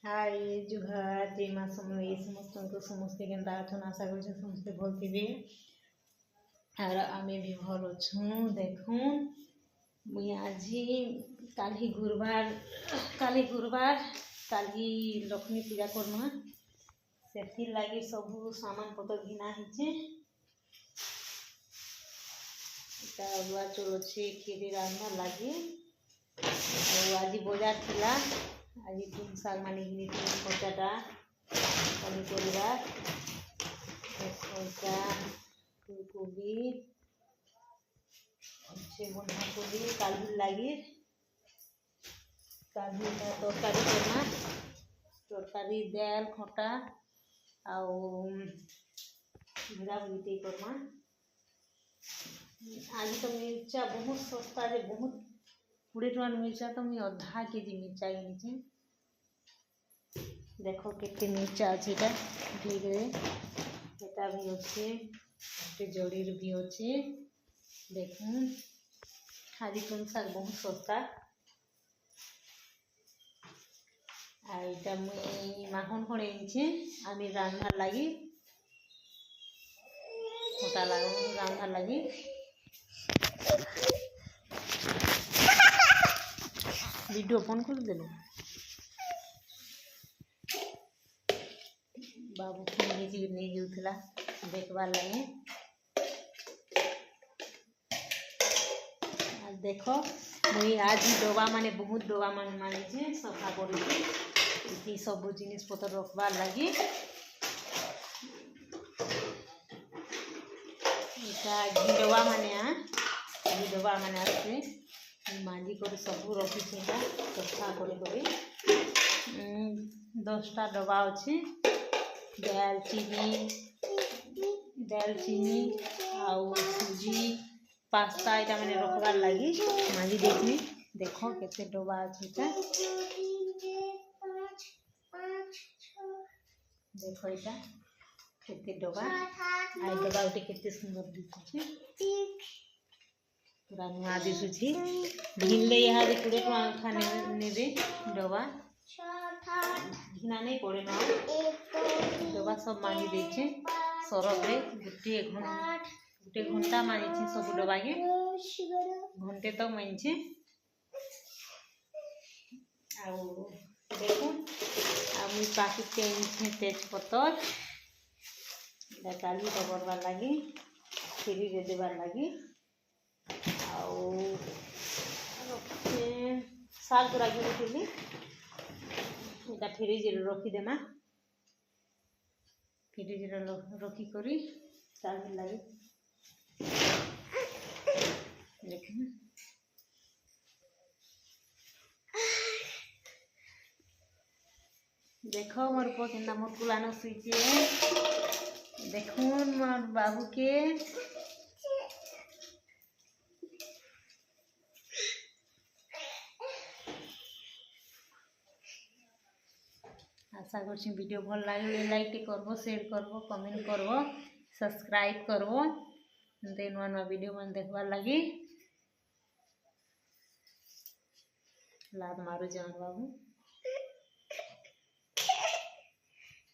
हाय जुहार जय माँ समलेई समस्त को समस्ते केन्ता अछन आशा कर समस्ते भल थे और आम भी भल अच्छू देखून मुई आज काली गुरुवार काली लक्ष्मी पूजा करमा से लगी सब सामान पतर घिना अरुआ चौल अच्छे खीरी रांधना लगी आज बजार थिला आज तुम साग मानी घिनी पचाटा पनीपरिया शसा फूलकोबी अच्छे बंधाकोबी काली लगी तरकारी करना तरकारी दाल खटा आउ भजा भुजी करमा। आज तो मिर्चा बहुत सस्ता है बहुत 20 टका मिर्चा तो मुझे अधा केजी मिर्चा घिनी देख के मिर्चा अच्छे एटा भी अच्छे जड़ीर भी अच्छे देख खाली तुम साग बहुत सस्ता आईटा मुई माखन खड़े आम रांधार लगी छोटा रांधार लगी वीडियो ओपन कर देलु बाबू नहीं जाऊला देखबार लगे देख मुई आज डबा माने बहुत डबा मानी सफा कर सब जिनिस पतर रखबार लगी डबा माने आसते माजी कर सब रखी सफा कर 10टा डबा अच्छे दालचीनी आउ सूजी पास्ता यहाँ मैंने रखबार लगी माजी देखनी देख के डबा अच्छे देख यहाँ के डबा आई डबा गोटे के सुंदर दिशुचे पूरा नुआ दिशुची घिनले यहाँ 20 टका खाने ने डबा घिना नहीं पड़े ना डबा सब मानी देखे सरफ रे गोटे घंटा मानी सब डबा के घंटे तक मानी देखो मुई पाकिट के तेजपतर काली करवार लगी खीरी दे देवार लगी साग गुड़ा घिनी फ्रिज रखीदेमा फ्रिज रखिक लगे देख देख मोर पुआ के मोर कुलान शुचे देखून मोर बाबू के आशा कर वीडियो भल लगे लाइक करबो शेयर करबो कमेंट करबो सब्सक्राइब करबो नुआ नुआ वीडियो मन देखबार लगी लात मारू जान बाबू।